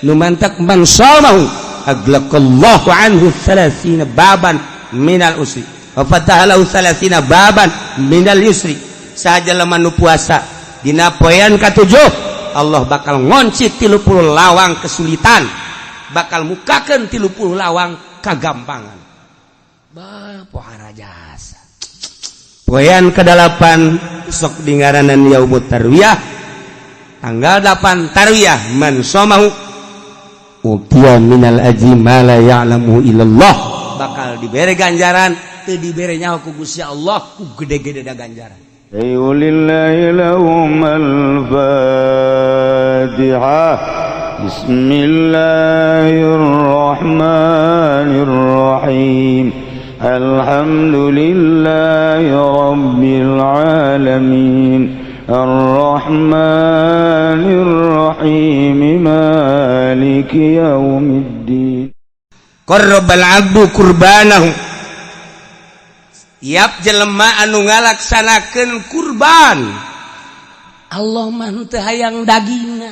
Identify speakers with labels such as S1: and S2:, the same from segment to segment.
S1: nu mantak man shamahu aglaqallahu anhu 30 baban minal usri wa fatahalahu 30 baban minal yusri. Saja lemah nu puasa dina poean katujuh Allah bakal ngonci 30 lawang kesulitan, bakal mukakeun 30 lawang kagampangan. Pohara jasa poean ke-8 sok dingaranan yaumut tarwiyah tanggal 8 tarwiyah man shamahu utiya minal ajri ma la ya'lamu illallah, bakal dibere ganjaran teu dibere nyaho ku Gusti Allah ku gede-gede da ganjaran.
S2: Lillahi lahum al-Fatihah. Bismillahirrahmanirrahim. Alhamdulillahi rabbil alamin. Ar-Rahmanir-Rahim. Maliki yaumiddin.
S1: Qarrabal 'abdu qurbanahu. Tiap jelema anu ngalaksanakeun kurban, Allah mah teu hayang dagingna,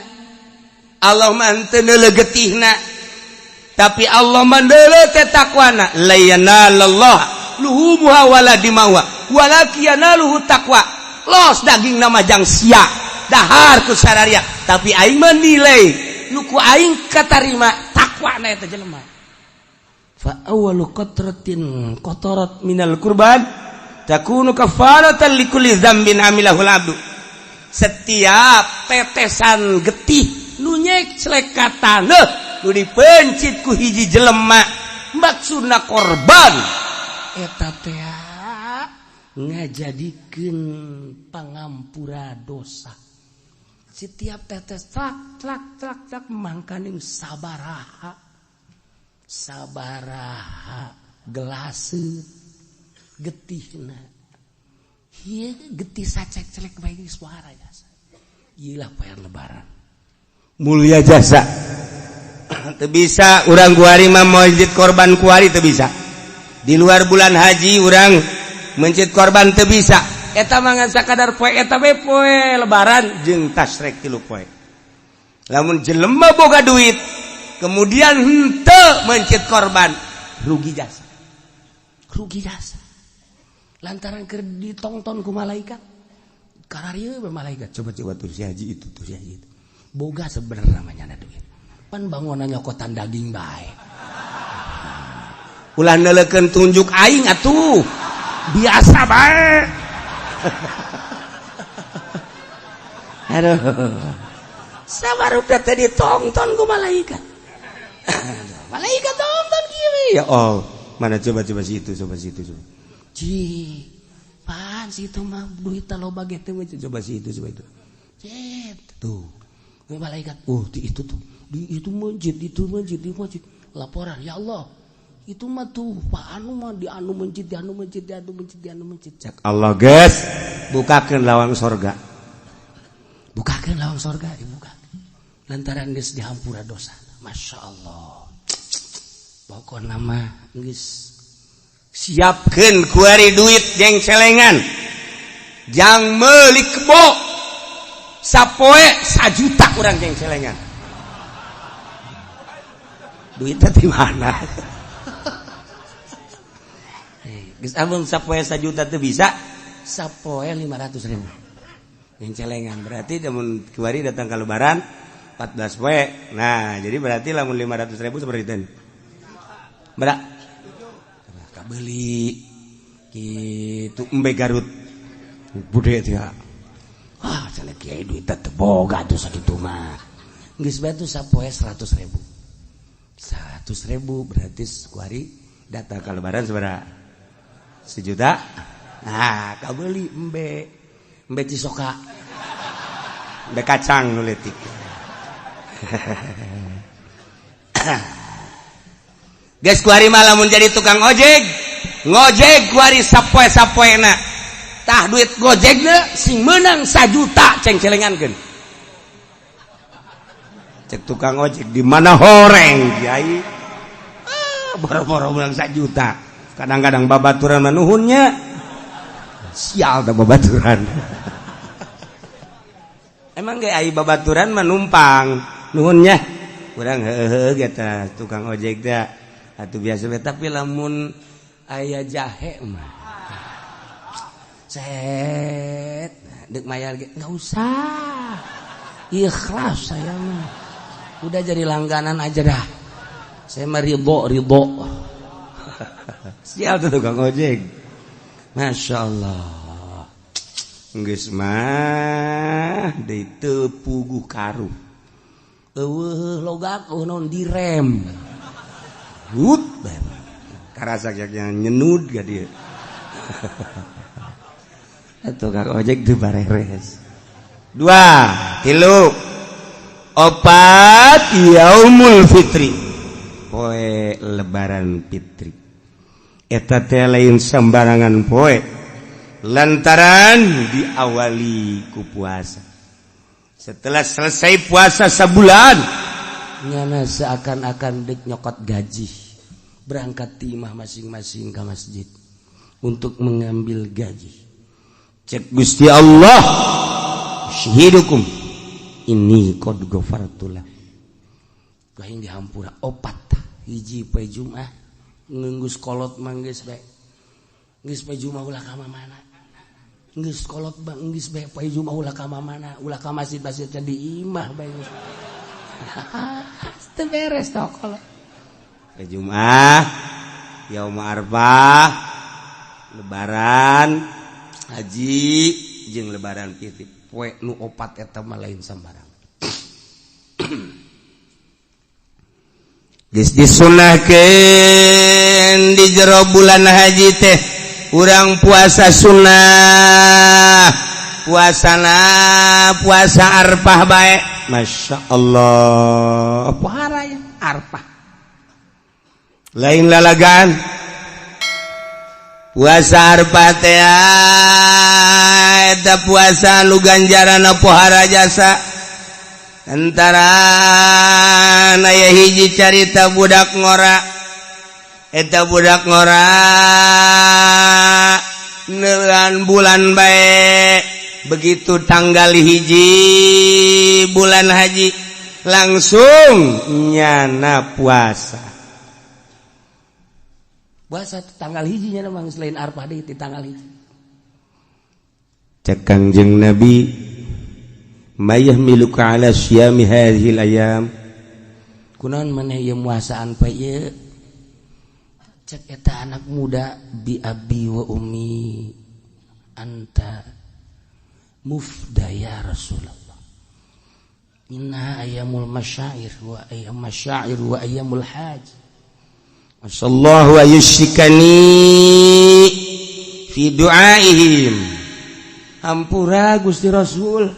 S1: Allah mah teu neuleuh getihna, tapi Allah mah neuleuh teh takwana. La yanalallahu luhumuha wala dimauha walakin yanaluhu taqwa. Los dagingna mah jang sia dahar ku sararia, tapi aing mah nilai nu ku aing katarima takwana eta jelema. Fa awwalu qatratin qatarat minal qurban takunu kafaratan likulli dzambin amilahul abdu. Setiap tetesan getih nu nyeclek ka taneuh nu dipencit ku hiji jelema maksudna korban eta teh ngajadikeun pangampura dosa. Setiap tetes tlak tlak tlak tlak mangkaning sabaraha gelaseut getihna. Ieu getih sacek-celek bae geus suara jasa. Ieu lah poe lebaran. Mulia jasa. Teu bisa urang kuari mah masjid korban kuari teu bisa. Di luar bulan haji urang mencit korban teu bisa. Eta mah ngan sakadar poe eta bae poe lebaran jeung tasrek 3 poe. Lamun jelema boga duit kemudian henteu mencit korban, rugi jasa. Rugi jasa. Lantaran keur ditongton ku malaikat. Kararieu malaikat coba tuh si haji itu, tuh si haji itu. Boga sebenarnya namanya duit. Pan bangunan nyokotan daging bae. Ulah neuleukeun tunjuk aing atuh. Biasa bae. Aduh. Sabarudak teh ditongton ku malaikat. Malaikat tonton kieu ya oh mana coba si itu coba ci pan si itu mah duit loba ge teh coba si itu cet tuh malaikat itu tuh di itu masjid laporan ya Allah itu mah tuh Pak anu mah di anu masjid cak Allah guys bukakeun lawang sorga dibuka lantaran geus dihampura dosa. Masya Allah. Pokokna mah geus siapkeun kuari duit jeung celengan. Jang meuli kebo. Sapoe 1 juta urang jeung celengan. Duitnya di mana? Geus amun sapoe 1 juta teu bisa, sapoe 500.000. Jeung celengan berarti amun kuari datang ka lebaran 14 poe. Nah, jadi berarti lamun 500.000 seperti itu. Berak. Kabeli kitu embe Garut. Bude teh. Wah, cenah kieu duit teh boga tuh sakitu mah. Geus bae tuh sapoe 100.000. 100.000 berarti kuari data ka lebaran sabaraha? 1 juta. Nah, kabeli embe cisoka. Embe kacang nu leutik. Guys kuari mah lamun jadi tukang ojek ngojek kuari sapoe-sapoena tah duit gojekna sing meunang 1 juta ceng celengankeun cek tukang ojek di mana horeng kiai boro-boro meunang 1 juta kadang-kadang babaturan mah nuhunnya sial da babaturan emang ge ai babaturan mah numpang nuhunnya kurang kita tukang ojek dah atuh biasa tapi lamun aya jahe mah set dek mayar nggak usah ikhlas saya mah udah jadi langganan aja dah saya mah ridho sial tuh tukang ojek Masya Allah geus mah deui teu puguh karuh logak non direm gut karasa yang nyenud gak dia atau kak ojek tuh bareres 2 3 4 yaumul fitri poe lebaran fitri eta teh lain sembarangan poe lantaran diawali ku puasa setelah selesai puasa sebulan nyana seakan-akan dek nyokot gaji berangkat timah masing-masing ke masjid untuk mengambil gaji cek Gusti Allah syahidukum ini qad ghafartulah kaing dihampura opat hiji poe Jumat ngeunggus kolot manggeus bae geus poe Jumat ulah ka mana geus kolot bang geus bae poe Jumat ulah ka mana ulah ka masjid-masjid di imah bae teu beres teh kolot poe Jumat yaum arfah lebaran haji jeung lebaran fitri poe nu opat eta mah lain sambarang geus disunahkeun di jero bulan haji teh urang puasa sunnah puasana puasa arfah bae Masya Allah pohara ya arfah lain lalagan puasa arfah teh eta puasa nu ganjarana pohara jasa antara aya hiji carita budak ngora eta budak ngora neulan bulan bae begitu tanggal hiji bulan haji langsung nyana puasa tanggal hiji nya memang selain arfah deui di tanggal hiji cek Kangjeng Nabi mayahmiluka ala syami hadhil ayam kunaon maneh ieu muasaan poe ieu cek eta anak muda bi abi wa ummi anta mufda ya Rasulullah inna ayyamul masyair wa ayyamul haj sallallahu ayyushikani fi du'aihim hampura Gusti Rasul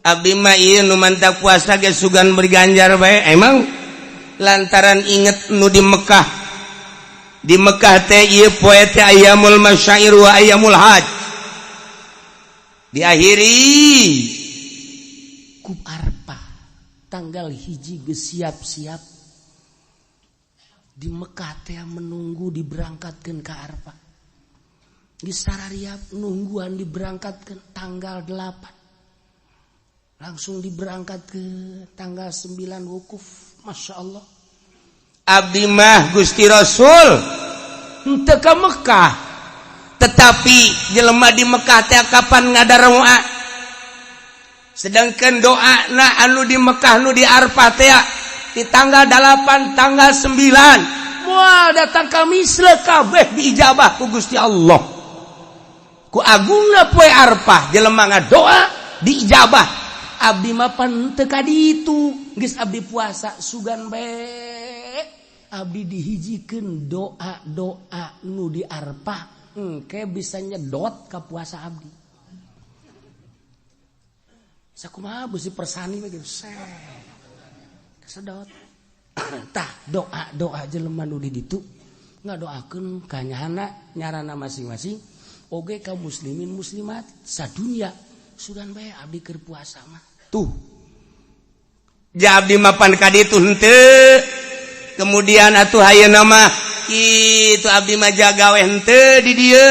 S1: abdi mah ieu nu mantap puasa ge sugan berganjar bae emang lantaran inget nu di Mekah teh ieu poe teh ayyamul masyair wa ayyamul haj diakhiri ku arfah tanggal hiji geus siap-siap di Mekah teh menunggu diberangkatkeun ka arfah geus sarariap nungguan diberangkatkeun tanggal 8 langsung diberangkatkeun tanggal 9 wukuf Masya Allah abdi mah Gusti Rasul henteu ka Mekah tetapi jelema di Mekah teh kapan ngadaroa sedangkan doana anu di Mekah nu di Arfah teh di tanggal 8 tanggal 9 moal datang ka misle kabeh diijabah ku Gusti Allah ku agungna poe Arfah jelema ngadoa diijabah abdi mah pan teu ka ditu geus abdi puasa sugan bae abdi dihijikeun doa-doa nu di Arfah engke bisa nyedot ka puasa abdi sakumaha beusi persani we gitu kesedot tah doa jelema nu di ditu ngadoakeun ka nyarana masing-masing oge ka muslimin muslimat sadunya sugan bae abdi keur puasa mah tuh ja abdi mapan ka ditu henteu kemudian atuh hayeuna mah kitu abdi mah jaga we henteu di dieu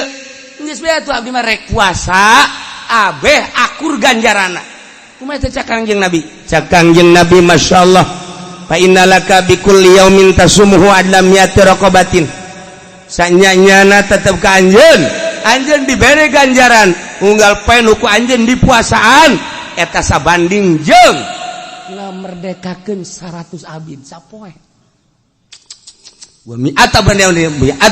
S1: geus bae atuh abdi mah rek puasa abeh akur ganjarana kumaha teh cak Kangjeng Nabi masyaallah fa innalaka bikulli yaumin tasumuhu adlam mi'ati raqabatin sanyanyana tetep ka anjeun dibere ganjaran unggal penu ku anjeun di puasaan eta sabanding jeung ngamerdekakeun 100 abid sapoe wa mi'ata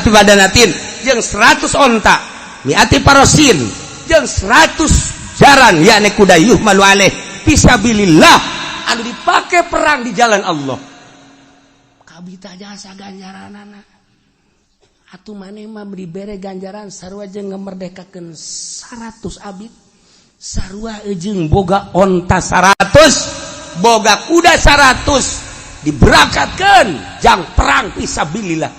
S1: badanatin jeung 100 onta mi'ati parosin jeung 100 jaran yakni kuda yuhmalu alaih fisabilillah anu dipake perang di jalan Allah kabita jasa ganjaranana atuh maneh mah dibere ganjaran sarua jeung ngamerdekakeun 100 abid sarua jeung boga onta 100 boga kuda 100 diberangkatkeun jang perang fisabilillah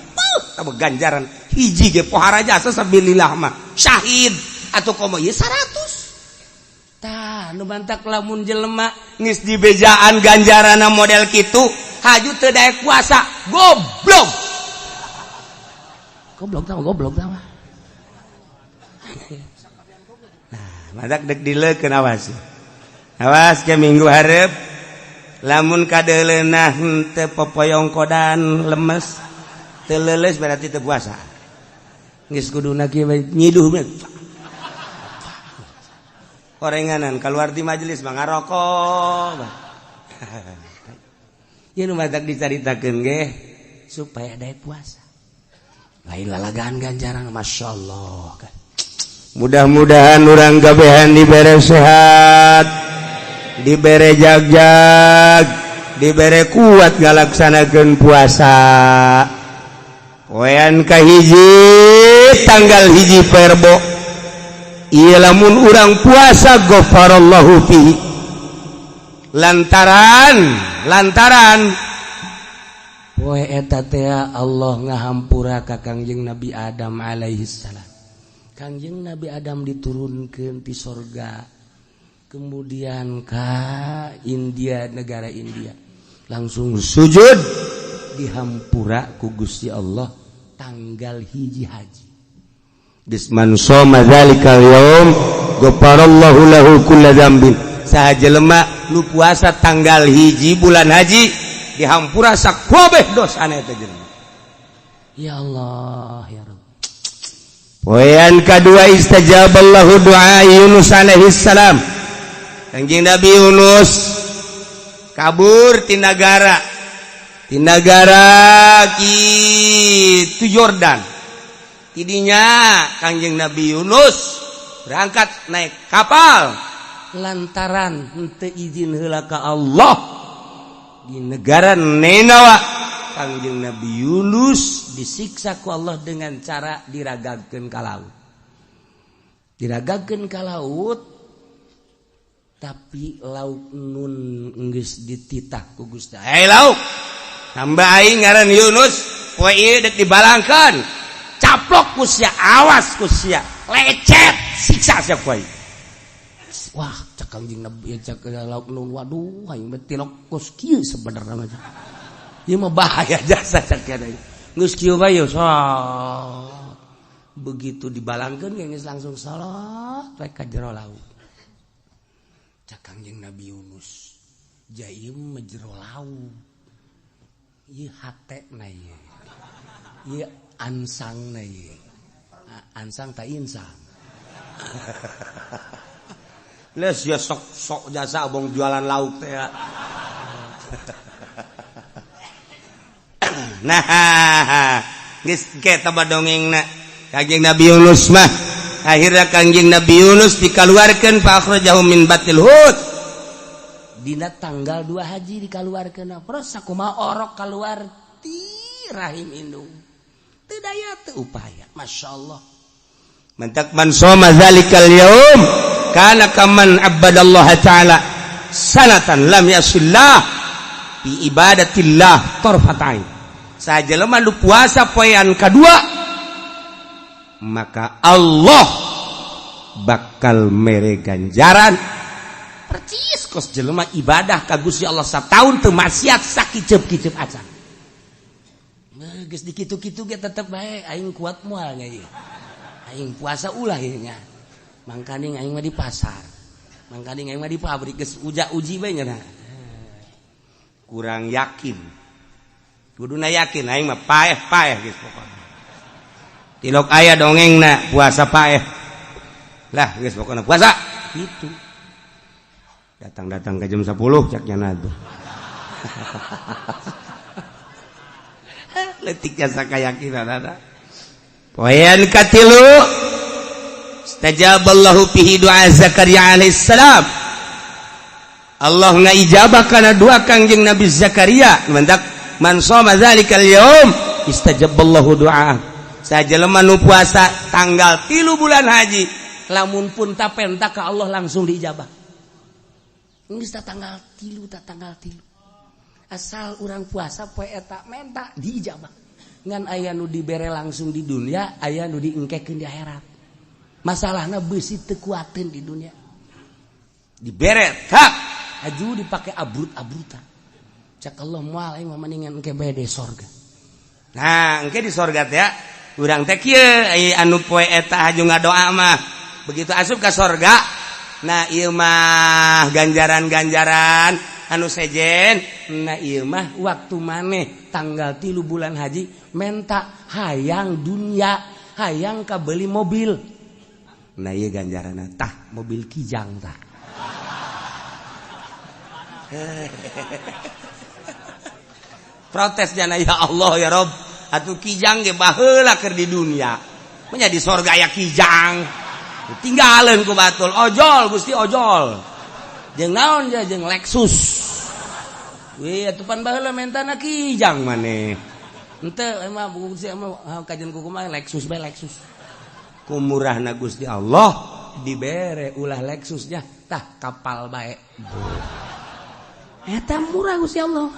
S1: tambah ganjaran hiji ge pohara jasa sabilillah mah syahid atuh komo ieu 100 tah nu bantak lamun jelema geus dibejaan ganjarana model kitu haju teu daek puasa goblok tah nah madak dek dileukeun awas ke minggu hareup lamun kadeuleunah teu popoyong kodan lemes teu leuleus berarti teu puasa geus kuduna kieu nyiduh orenganan keluar di majelis mah ngarokok. Ieu nu matak dicaritakeun ge supaya daek puasa. Lain lalagaan ganjaran masyaallah. Mudah-mudahan urang gabehan dibere sehat, dibere jag-jag, dibere kuat ngalaksanakeun puasa. Poean kahiji tanggal hiji Perbo iya lamun urang puasa ghafarallahu fihi lantaran poe eta teh Allah ngahampura ka Kangjeng Nabi Adam alaihi salam. Kangjeng Nabi Adam diturunkeun ti sorga kemudian ka India negara India langsung sujud dihampura ku Gusti Allah tanggal hiji haji. Man shoma dzalikal yaum ghafarallahu lahu kulla dzambin saha jelema nu puasa tanggal hiji bulan haji dihampura sakabeh dosana eta jelema ya Allah ya Rabb. Poean kadua istajaballahu du'a Yunus alaihi salam Kangjeng Nabi Yunus kabur ti nagara kitu Yordan tidinya Kangjeng Nabi Yunus berangkat naik kapal lantaran henteu izin heula ka Allah di negara Ninawa Kangjeng Nabi Yunus disiksa ku Allah dengan cara diragagkeun ka laut tapi lauk nun geus dititah ku Gusti lauk tambah aing ngaran Yunus poe ieu deuk dibalangkeun caplok kusia awas kusia lecet siksa sia poe wah cek Kangjeng Nabi cek lauk nun waduh aing beti lokos kieu sebenarnya mah ieu mah bahaya jasa cek kana geus kieu bae begitu dibalangkeun geus langsung salat rek ka jero laut cek Kangjeng Nabi Yunus jaim mah jero laut ieu hatena ieu ansang na ye ansang tak insang les ya sok jasa abang jualan lauk teh ya nah geus kita badongengna Kangjeng Nabi Yunus mah akhirnya Kangjeng Nabi Yunus dikaluarkeun fa akhrajahu min batil hud dina tanggal 2 haji dikaluarkeun terus sakumaha orok kaluar ti rahim indung teu daya teu upaya masyaallah mantak man shoma dzalikal yaum kana kaman abadallaha taala sanatan lam yasillah bi ibadatillah tarfatain sajelema nu puasa poean kadua maka Allah bakal mere ganjaran percis kos jelema ibadah ka Gusti Allah sataun teu maksiat sakicep-kicep acan geus dikitu-kitu ge tetep bae aing kuat moal nya ieu. Aing puasa ulah ieu nya. Mangkani aing mah di pasar. Mangkani aing mah di pabrik geus uji bae nya. kurang yakin kuduna yakin aing mah paeh geus pokona tilok aya dongengna puasa paeh lah geus pokona puasa gitu datang ke jam 10 cak nyana tuh letik jasa kayakinan ada poean katilu istajaballahu fihi doa Zakaria alaihissalam Allah ngaijabah kana doa kangjeng Nabi Zakaria mendak man shoma dzalikal yaum istajaballahu doa sajelema nu puasa tanggal 3 bulan haji lamun pun tapenta ka Allah langsung diijabah geus tanggal 3 asal urang puasa poe eta menta diijabah ngan aya nu dibere langsung di dunia aya nu diengkekeun di akhirat masalahna beusi teu kuateun di dunia dibere tak aju dipake abrut-abrutan cak Allah moal aing mah mendingan engke bae di sorga nah engke di sorga teh urang teh kieu anu poe eta aju ngadoa mah begitu asup ka sorga nah ieu mah ganjaran-ganjaran anu sejen nah ieu mah waktu maneh tanggal 3 bulan haji menta hayang dunia hayang kabeli mobil nah ieu ganjaranna tah mobil kijang tah protes jana ya Allah ya Rob atuh kijang ge baheula keur di dunia nya di sorga aya kijang tinggalin ku batul ojol Gusti ojol jeung naon ya jeung Lexus we atuh pan baheula mentana kijang maneh henteu emang Gusti emang kajen kumaha Lexus bae Lexus ku murahna Gusti Allah dibere ulah Lexusnya tah kapal bae eta murah Gusti Allah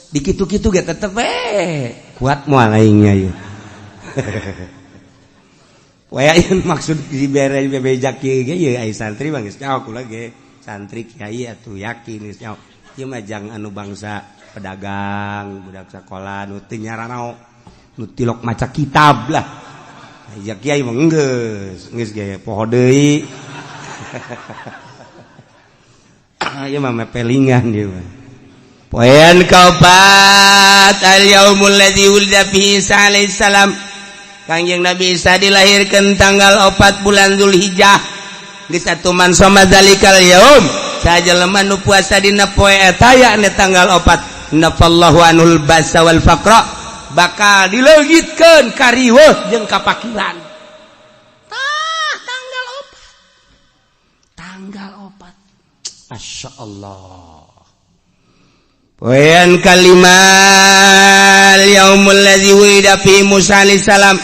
S1: dikitu-kitu ge tetep kuat moal aingnya ieu poe ayeuna maksud dibere bebejak ieu ge ieu ai santri mah geus nyaho kula ge santri kiai atuh yakin geus nyaho ieu mah jang anu bangsa pedagang budak sakola nu teu nyaranaok nu tilok maca kitab lah aya kiai mah geus ge poho deui ieu mah mepelingan ieu mah poean kaopat al yaumul ladzi wulida fihi Isa alaihi salam kangjeng Nabi Isa dilahirkeun tanggal 4 bulan Zulhijjah geus atuh man shoma dzalikal yaum sajelema nu puasa dina poe eta yakni tanggal 4 nafallahu anul basa wal faqra bakal dileungitkeun ka riweuh jeung kapakiran tanggal 4 masyaallah poean kalimat yaumul ladzi wulida fi Musa alaihi salam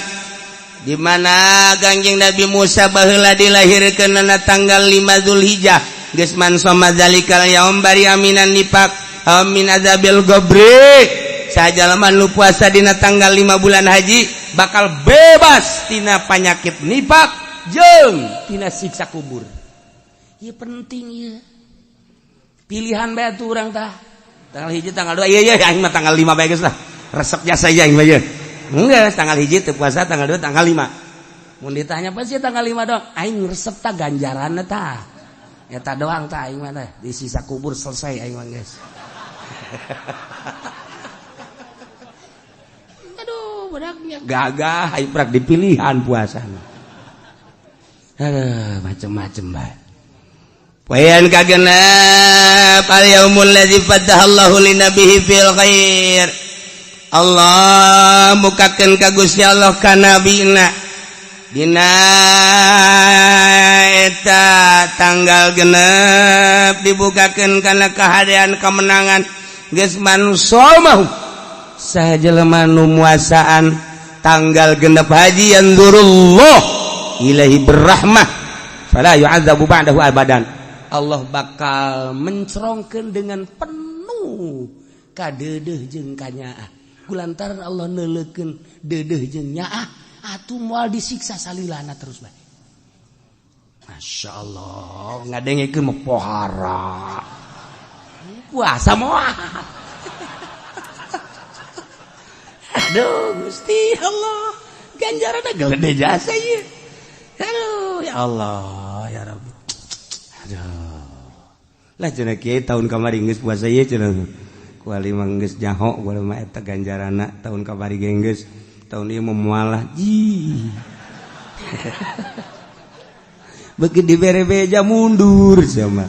S1: di mana kangjeng Nabi Musa baheula dilahirkeun na tanggal 5 Zulhijjah geus man shoma dzalikal yaum bari aminan nifaq amin azabil gobri sajalema nu puasa dina tanggal 5 bulan haji bakal bebas tina panyakit nifaq jeung tina siksa kubur ieu penting ieu pilihan bae atuh urang tah tanggal hiji tanggal 2 iya aing mah tanggal 5 bae geus lah resep jasa aing mah ieu enggeus tanggal hiji teu puasa tanggal 2 tanggal 5 mun ditanya apa sih tanggal 5 doang aing resep tah ganjaranna tah eta doang tah aing mah teh di sisa kubur selesai aing mah geus aduh budaknya gagah aing prak dipilihan puasana aduh macem-macem bae poean kagenep al yaumul ladzi fatahallahu linabihi fil khair Allah mukakeun ka Gusti Allah ka nabina dina eta tanggal genep dibukakeun kana kahadean kemenangan geus man shoma sajelema nu muasaan tanggal genep haji yanzurullah ilaihi berrahmah fala yu'adzabu ba'dahu abadan Allah bakal mencerongkeun dengan penuh ka deudeuh jeung ka nyaah kulantaran Allah neuleukeun deudeuh jeung nyaah atuh moal disiksa salilana terus bae masyaallah ngadengekeun mah pohara puasa moal aduh Gusti Allah ganjaranna gede jasa ieu aduh ya Allah ya Rabbi aduh lah cenah kieu tahun kamari geus puasa ieu cenah kuali manggeus nyaho kuali mah eta ganjarana tahun kabari geus tahun ieu memualah ji beuki dibere beja mundur sama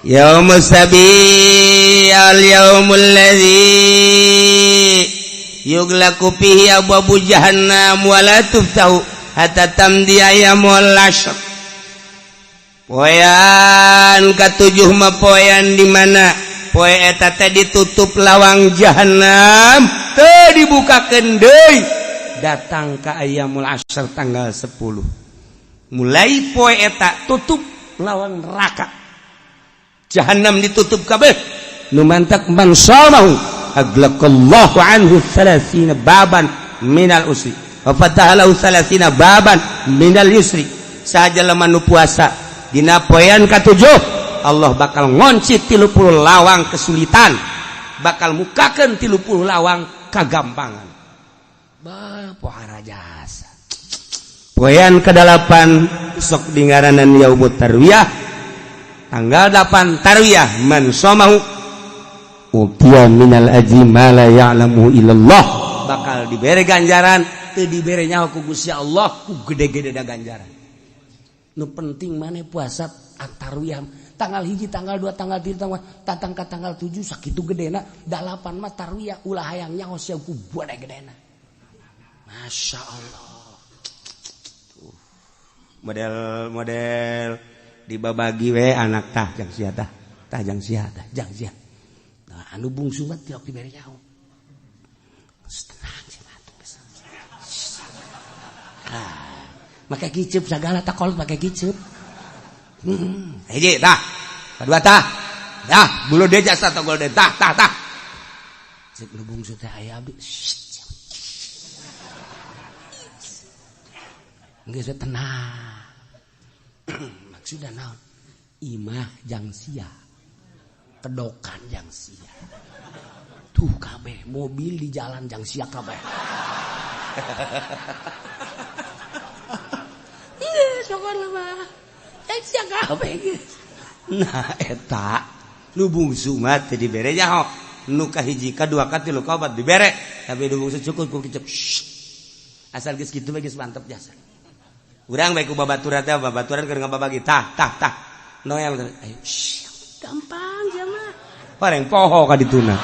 S1: yaumus sabi al yaumul ladzi yughlaqu fihi abwabu jahannam wa la tuftahu hatta tamdi ayyamul ashr. Poean katujuh mah poean di mana poe eta teh ditutup lawang jahannam teu dibukakeun deui datang ka ayyamul ashr tanggal 10. Mulai poe eta tutup lawang neraka jahannam ditutup kabeh nu mantak man samahu aglaqallahu anhu 30 baban minal usri wa fataha lahu 30 baban minal yusri. Saja lemah nu puasa dina poean katujuh Allah bakal ngonci 30 lawang kesulitan bakal mukakeun 30 lawang kagampangan. Bah pohara jasa poean ke-8 sok dingaranan yaumut tarwiyah tanggal 8 tarwiyah man somahu utiya minal ajri ma la ya'lamu illallah bakal dibere ganjaran teu dibere nyaho ku Gusti Allah ku gede-gede da ganjaran. Nu penting maneh puasa tarwiyah tanggal 1 tanggal 2 tanggal 3 tanggal 7 sakitu gedena 8 mah tarwiyah ulah hayang nyaho sia ku buade gedena. Masyaallah. Model dibabagi we anak tah jang sia tah jang sia nah anu bungsu mah tiok dibere nyaho tenang sia batu make kiceup sagala tah kolot make kiceup hiji tah kadua tah bulu de jasa tah gol de tah cek nu bungsu teh aya abdi geus tenang maksudna naon imah jang sia kedokan jang sia tuh kabeh mobil di jalan jang sia kabeh sokon mah jang sia kabeh nah eta nu bungsu mah teu dibere nyaho nu kahiji kadua katilu kaopat dibere tapi nu bungsu cukup ku kicep asal geus kitu mah geus mantep jasa. Urang bae ku babaturan teh babaturan keur ngababagi tah noel ayo gampang ya mah pareng poho ka dituna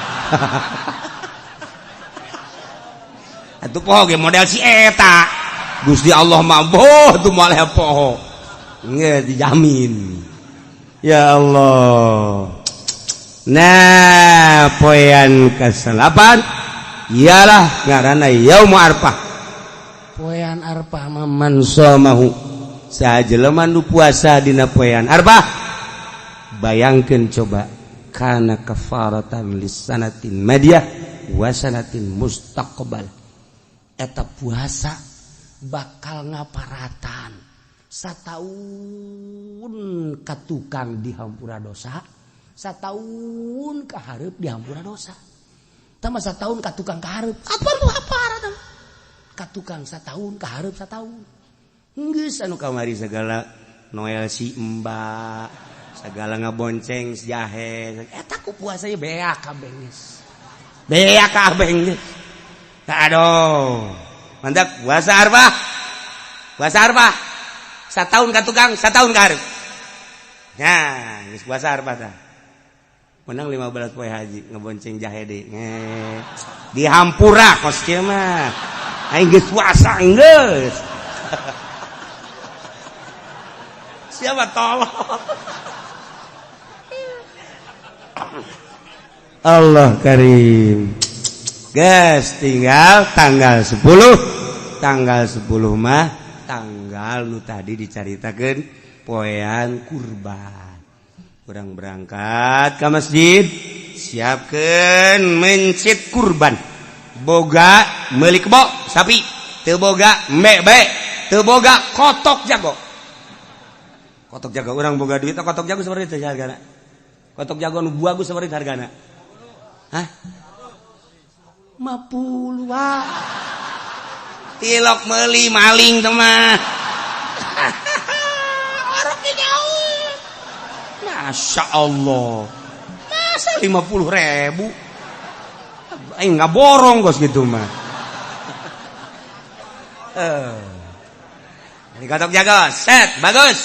S1: atuh poho ge model si eta Gusti Allah mah boh tuh moal poho nge dijamin ya Allah. Nah poean ke-8 ialah ngaranna yaum arfah. Poean arfah man somahu sajelema nu puasa dina poean arfah bayangkeun coba kana kafaratan lisanatin madiyah wa sanatin mustaqbal eta puasa bakal ngaparatan sataun ka tukang dihampura dosa sataun ka hareup dihampura dosa tama sataun ka tukang ka hareup apa nu haparatan katukang sataun kahareup sataun geus anu kamari segala noel si emba segala ngabonceng si jahe eta ku puasa ye beak kabeh geus aduh mandak puasa arfah sataun katukang sataun kahareup nya geus puasa arfah tah menang 15 poe haji ngabonceng jahe deui dihampura kos kieu mah aing geus puasa geus. Siapa tolong? Allah Karim. Guys, tinggal tanggal 10. Tanggal 10 mah tanggal nu tadi dicaritakeun poean kurban. Urang berangkat ke masjid, siapkeun mencit kurban. Boga meuli kebo sapi teu boga mebe teu boga kotok jago urang boga duit kotok jago sabaraha teh hargana kotok jago nu bagus sabaraha hargana hah 50 tilok meuli maling teh mah orok nyawa Masya Allah masa 50.000. Aing nggak borong kos gitu mah. Ini kotok jago, set, bagus.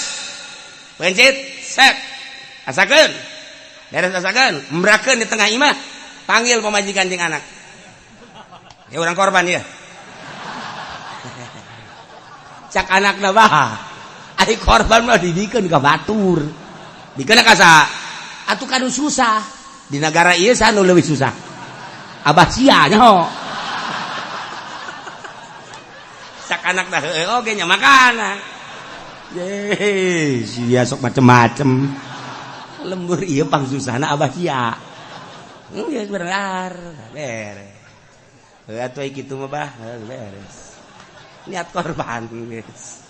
S1: Pencit, set. Asakeun. Beres asakeun, embrakeun di tengah imah. Panggil pemajikan jeung anak. Ya urang korban ya. Cak anakna baha. Ari korban mah didikeun ka batur. Dikeun ka sa? Atuh kanu susah. Di negara ieu sanu leuwih susah. Abah sia nyaho. Cak anakna heueuh oge nya makanan. Ye, sia sok macem-macem. Lembur ieu pang susahna abah sia. Geus bener. Beres. Heuh atuh kitu mah bah, beres. Niat korban geus.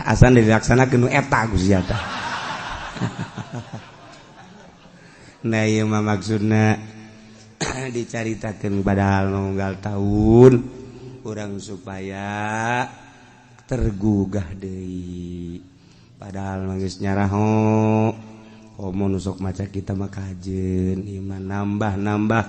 S1: Asan dilaksanakeun nu eta Gusti eta. Nah ieu mah maksudna dicaritakeun padahal unggal tahun urang supaya tergugah deui. Padahal mah geus nyaraho komo nu sok maca kita mah kajeun iman nambah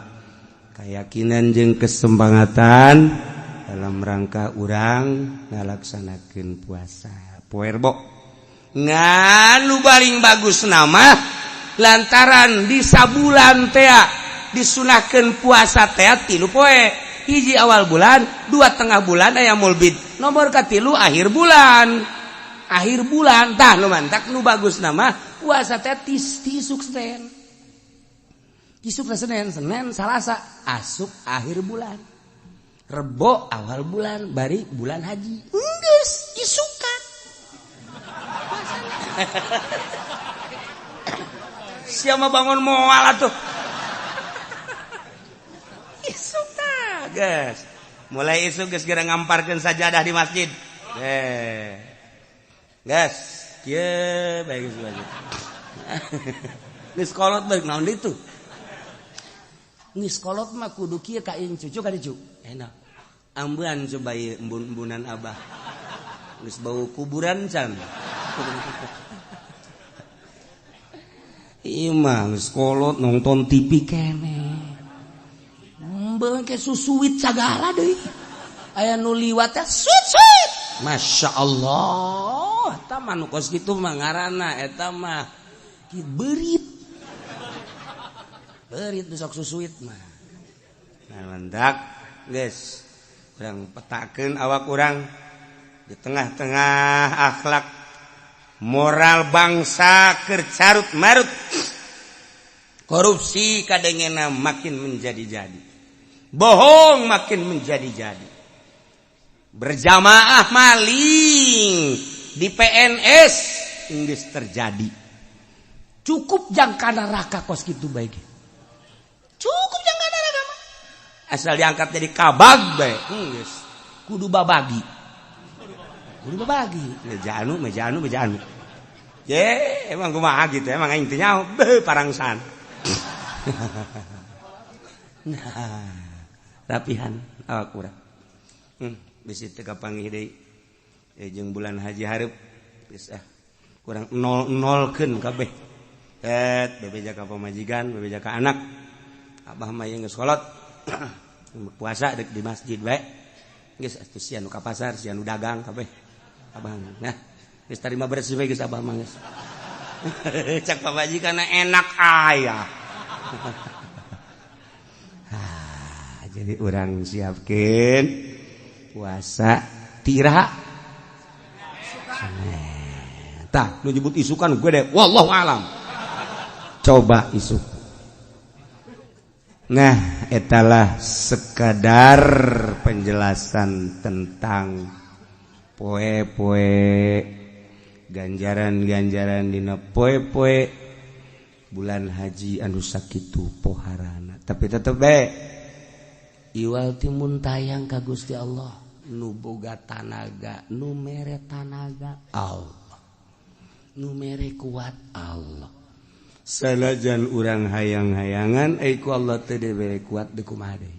S1: keyakinan jeung kesempangatan dalam rangka urang ngalaksanakeun puasa. Poerbo nganu paling bagus nama lantaran di sabulan teh disunahkeun puasa teh 3 poe. Hiji awal bulan, 2 tengah bulan aya mulbid. Nomor katilu akhir bulan. Akhir bulan tah nu mantak nu bagus nama puasa teh tisuk Senin. Tisuk Senin, Salasa asup akhir bulan. Rebo awal bulan, bari bulan haji. Geus isukan. Siapa bangun moal atuh. Isukan, guys. Mulai isu geus geura ngamparkeun sajadah di masjid. Guys, kieu bae geus wajib. Geus kolot bae naon ditu? Geus kolot mah kudu kieu ka incu, ka dicu. Enak. Ambean coba embun-embunan abah. Geus bau kuburan can. Ieu mah geus kolot nonton TV keneh. Mbeuh ke susuwit sagala deui. Aya nu liwat teh suit. Masya Allah. Eta mah nu kos kitu mah ngaranna eta mah berit. Berit nu sok susuwit mah. Nah mendak geus urang petakeun awak urang di tengah-tengah akhlak moral bangsa keur carut marut. Korupsi kadengena makin menjadi-jadi. Bohong makin menjadi-jadi. Berjamaah maling di PNS geus terjadi. Cukup jangka neraka kos kitu bae. Cukup jangka neraka mah. Asal diangkat jadi kabag bae. Geus kudu babagi. Kudu babagi. Mejanu. Ye, emang kumaha gitu emang aing teh nyaho parangsan. Nah, rapihan awak urang. Bisi teu kapanggih deui. Jeung bulan haji hareup geus kurang nol-nolkeun kabeh. Bebeja ka pamajikan, bebeja ka anak. Abah mah geus kolot. Puasa deuk di masjid bae. Geus atuh sia nu ka pasar, sia nu dagang kabeh. Abah nah, geus tarima bersih bae geus abah mah geus. Cak pamajikanna enak aya. Jadi urang siapkeun puasa tira. Tah, nu nyebut isukan gue deh. Wallahu alam. Coba isuk. Nah, etalah sekadar penjelasan tentang poe-poe ganjaran-ganjaran dina poe-poe bulan haji anu sakitu poharana. Tapi tetep bae iwal timun tayang ka Gusti Allah nu boga tanaga, nu mere tanaga Allah, nu mere kuat Allah. Sanajan urang hayang-hayangan ku Allah teu dibere kuat deuk kumaha deui.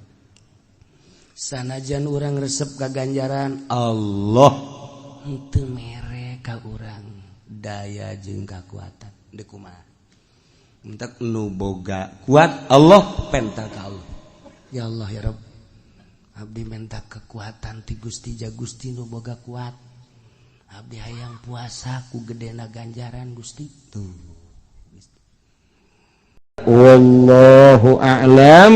S1: Sanajan urang resep ka ganjaran Allah teu mere ka urang daya jeung kakuatan deuk kumaha. entek nu boga kuat Allah penta ka Allah. Ya Allah ya Rabb, abdi minta kekuatan ti Gusti ja Gusti nu boga kuat. Abdi hayang puasa ku gedena ganjaran Gusti. Tuh.
S3: Wallahu a'lam.